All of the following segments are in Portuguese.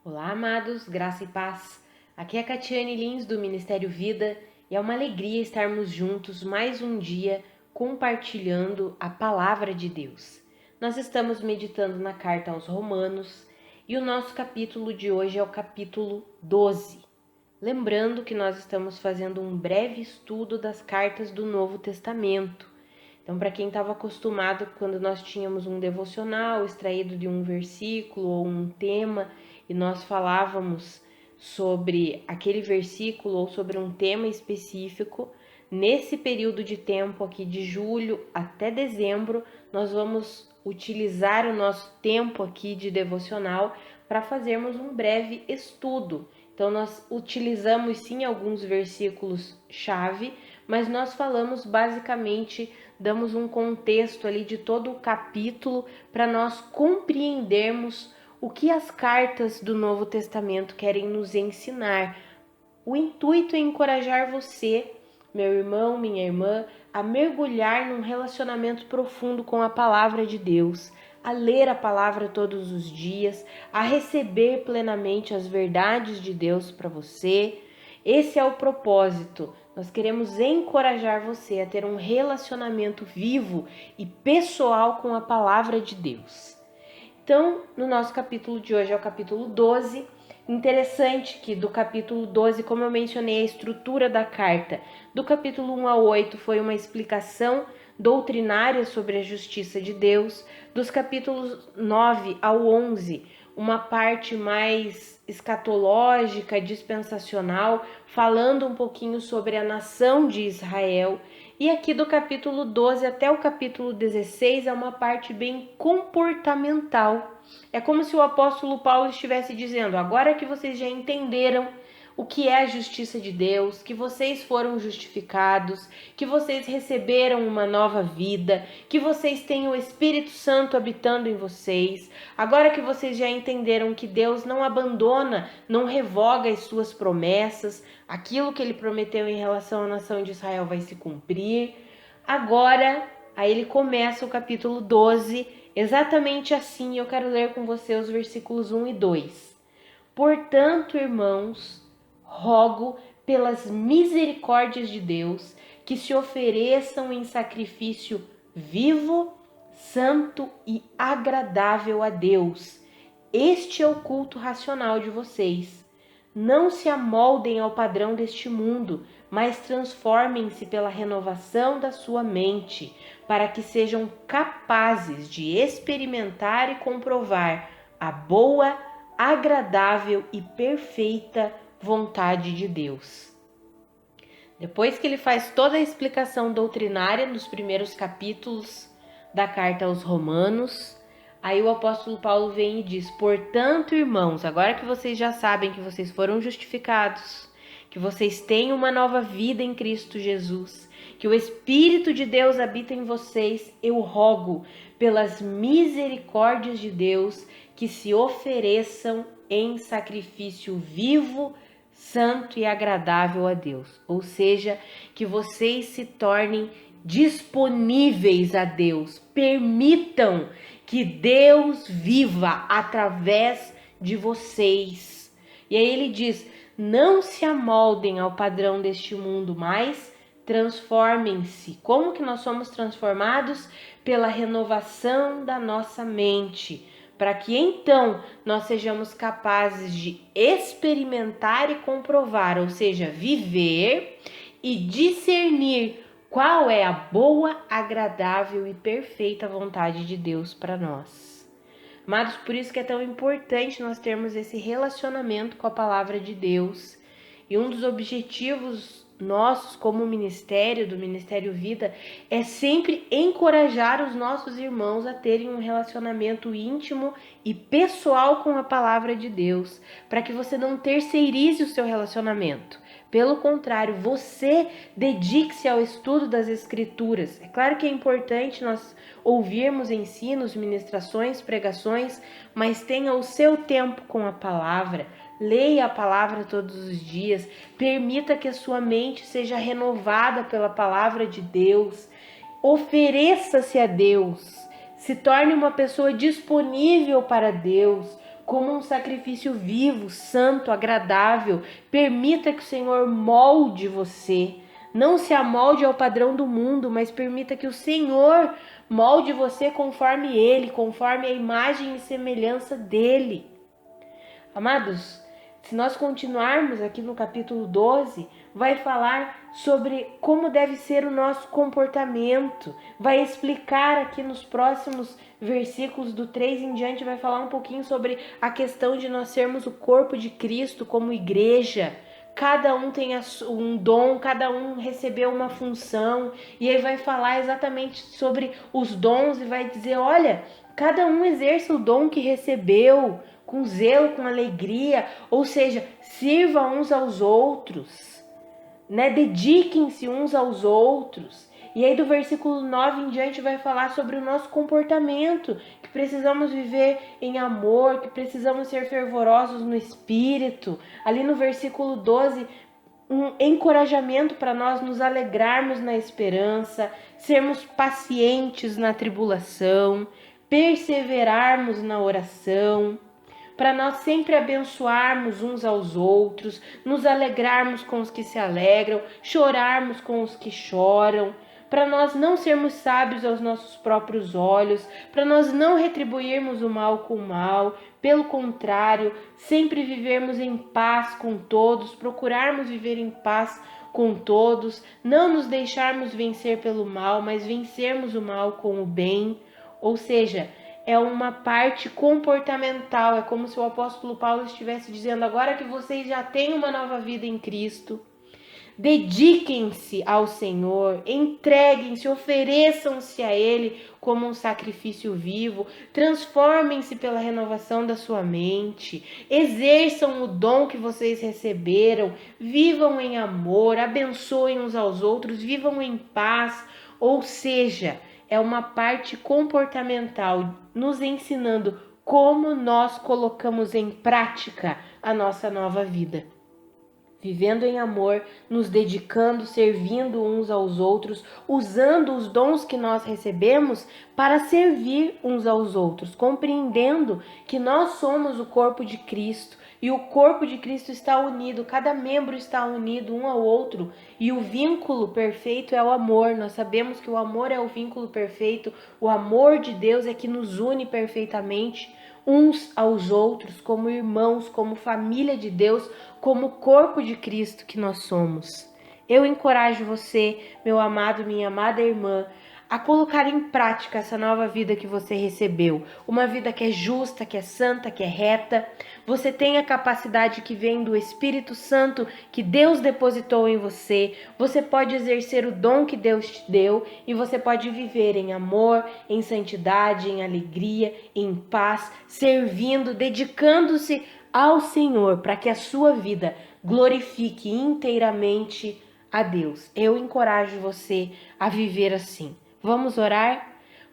Olá, amados, graça e paz. Aqui é a Catiane Lins do Ministério Vida e é uma alegria estarmos juntos mais um dia compartilhando a palavra de Deus. Nós estamos meditando na carta aos Romanos e o nosso capítulo de hoje é o capítulo 12. Lembrando que nós estamos fazendo um breve estudo das cartas do Novo Testamento. Então, para quem estava acostumado, quando nós tínhamos um devocional extraído de um versículo ou um tema e nós falávamos sobre aquele versículo ou sobre um tema específico, nesse período de tempo aqui de julho até dezembro, nós vamos utilizar o nosso tempo aqui de devocional para fazermos um breve estudo. Então, nós utilizamos sim alguns versículos-chave, mas nós falamos basicamente, damos um contexto ali de todo o capítulo para nós compreendermos o que as cartas do Novo Testamento querem nos ensinar. O intuito é encorajar você, meu irmão, minha irmã, a mergulhar num relacionamento profundo com a palavra de Deus, a ler a palavra todos os dias, a receber plenamente as verdades de Deus para você. Esse é o propósito. Nós queremos encorajar você a ter um relacionamento vivo e pessoal com a palavra de Deus. Então, no nosso capítulo de hoje é o capítulo 12. Interessante que do capítulo 12, como eu mencionei a estrutura da carta, do capítulo 1 ao 8 foi uma explicação doutrinária sobre a justiça de Deus, dos capítulos 9 ao 11, uma parte mais escatológica, dispensacional, falando um pouquinho sobre a nação de Israel. E aqui do capítulo 12 até o capítulo 16 é uma parte bem comportamental. É como se o apóstolo Paulo estivesse dizendo: agora que vocês já entenderam o que é a justiça de Deus, que vocês foram justificados, que vocês receberam uma nova vida, que vocês têm o Espírito Santo habitando em vocês, agora que vocês já entenderam que Deus não abandona, não revoga as suas promessas, aquilo que ele prometeu em relação à nação de Israel vai se cumprir. Agora, aí ele começa o capítulo 12, exatamente assim. Eu quero ler com você os versículos 1 e 2. Portanto, irmãos, rogo pelas misericórdias de Deus que se ofereçam em sacrifício vivo, santo e agradável a Deus. Este é o culto racional de vocês. Não se amoldem ao padrão deste mundo, mas transformem-se pela renovação da sua mente, para que sejam capazes de experimentar e comprovar a boa, agradável e perfeita vontade de Deus. Depois que ele faz toda a explicação doutrinária nos primeiros capítulos da carta aos Romanos, aí o apóstolo Paulo vem e diz: portanto, irmãos, agora que vocês já sabem que vocês foram justificados, que vocês têm uma nova vida em Cristo Jesus, que o Espírito de Deus habita em vocês, eu rogo pelas misericórdias de Deus que se ofereçam em sacrifício vivo, santo e agradável a Deus. Ou seja, que vocês se tornem disponíveis a Deus. Permitam que Deus viva através de vocês. E aí ele diz: não se amoldem ao padrão deste mundo, mas transformem-se. Como que nós somos transformados? Pela renovação da nossa mente, para que então nós sejamos capazes de experimentar e comprovar, ou seja, viver e discernir qual é a boa, agradável e perfeita vontade de Deus para nós. Amados, por isso que é tão importante nós termos esse relacionamento com a palavra de Deus. E um dos objetivos nossos como ministério, do Ministério Vida, é sempre encorajar os nossos irmãos a terem um relacionamento íntimo e pessoal com a palavra de Deus, para que você não terceirize o seu relacionamento. Pelo contrário, você dedique-se ao estudo das Escrituras. É claro que é importante nós ouvirmos ensinos, ministrações, pregações, mas tenha o seu tempo com a palavra. Leia a palavra todos os dias, permita que a sua mente seja renovada pela palavra de Deus, ofereça-se a Deus, se torne uma pessoa disponível para Deus, como um sacrifício vivo, santo, agradável. Permita que o Senhor molde você. Não se amolde ao padrão do mundo, mas permita que o Senhor molde você conforme Ele, conforme a imagem e semelhança dEle. Amados, se nós continuarmos aqui no capítulo 12, vai falar sobre como deve ser o nosso comportamento. Vai explicar aqui nos próximos versículos do 3 em diante, vai falar um pouquinho sobre a questão de nós sermos o corpo de Cristo como igreja. Cada um tem um dom, cada um recebeu uma função, e aí vai falar exatamente sobre os dons e vai dizer, olha, cada um exerça o dom que recebeu, com zelo, com alegria, ou seja, sirva uns aos outros, né? Dediquem-se uns aos outros. E aí do versículo 9 em diante vai falar sobre o nosso comportamento, que precisamos viver em amor, que precisamos ser fervorosos no espírito. Ali no versículo 12, um encorajamento para nós nos alegrarmos na esperança, sermos pacientes na tribulação, perseverarmos na oração, para nós sempre abençoarmos uns aos outros, nos alegrarmos com os que se alegram, chorarmos com os que choram, para nós não sermos sábios aos nossos próprios olhos, para nós não retribuirmos o mal com o mal, pelo contrário, sempre vivermos em paz com todos, procurarmos viver em paz com todos, não nos deixarmos vencer pelo mal, mas vencermos o mal com o bem. Ou seja, é uma parte comportamental, é como se o apóstolo Paulo estivesse dizendo, agora que vocês já têm uma nova vida em Cristo, dediquem-se ao Senhor, entreguem-se, ofereçam-se a Ele como um sacrifício vivo, transformem-se pela renovação da sua mente, exerçam o dom que vocês receberam, vivam em amor, abençoem uns aos outros, vivam em paz, ou seja, é uma parte comportamental, nos ensinando como nós colocamos em prática a nossa nova vida. Vivendo em amor, nos dedicando, servindo uns aos outros, usando os dons que nós recebemos para servir uns aos outros, compreendendo que nós somos o corpo de Cristo e o corpo de Cristo está unido, cada membro está unido um ao outro e o vínculo perfeito é o amor. Nós sabemos que o amor é o vínculo perfeito, o amor de Deus é que nos une perfeitamente uns aos outros, como irmãos, como família de Deus, como corpo de Cristo que nós somos. Eu encorajo você, meu amado, minha amada irmã, a colocar em prática essa nova vida que você recebeu. Uma vida que é justa, que é santa, que é reta. Você tem a capacidade que vem do Espírito Santo que Deus depositou em você. Você pode exercer o dom que Deus te deu e você pode viver em amor, em santidade, em alegria, em paz, servindo, dedicando-se ao Senhor para que a sua vida glorifique inteiramente a Deus. Eu encorajo você a viver assim. Vamos orar?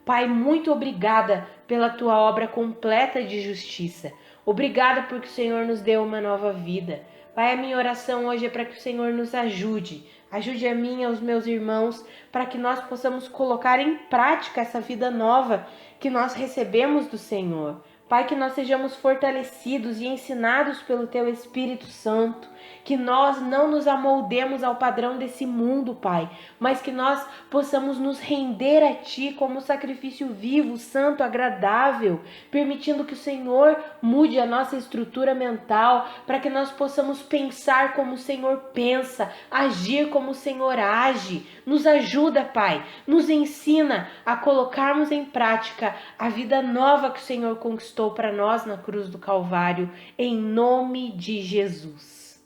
Pai, muito obrigada pela tua obra completa de justiça. Obrigada porque o Senhor nos deu uma nova vida. Pai, a minha oração hoje é para que o Senhor nos ajude. Ajude a mim e aos meus irmãos para que nós possamos colocar em prática essa vida nova que nós recebemos do Senhor. Pai, que nós sejamos fortalecidos e ensinados pelo Teu Espírito Santo, que nós não nos amoldemos ao padrão desse mundo, Pai, mas que nós possamos nos render a Ti como sacrifício vivo, santo, agradável, permitindo que o Senhor mude a nossa estrutura mental, para que nós possamos pensar como o Senhor pensa, agir como o Senhor age. Nos ajuda, Pai, nos ensina a colocarmos em prática a vida nova que o Senhor conquistou para nós na cruz do Calvário, em nome de Jesus.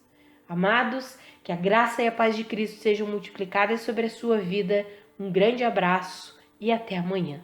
Amados, que a graça e a paz de Cristo sejam multiplicadas sobre a sua vida. Um grande abraço e até amanhã.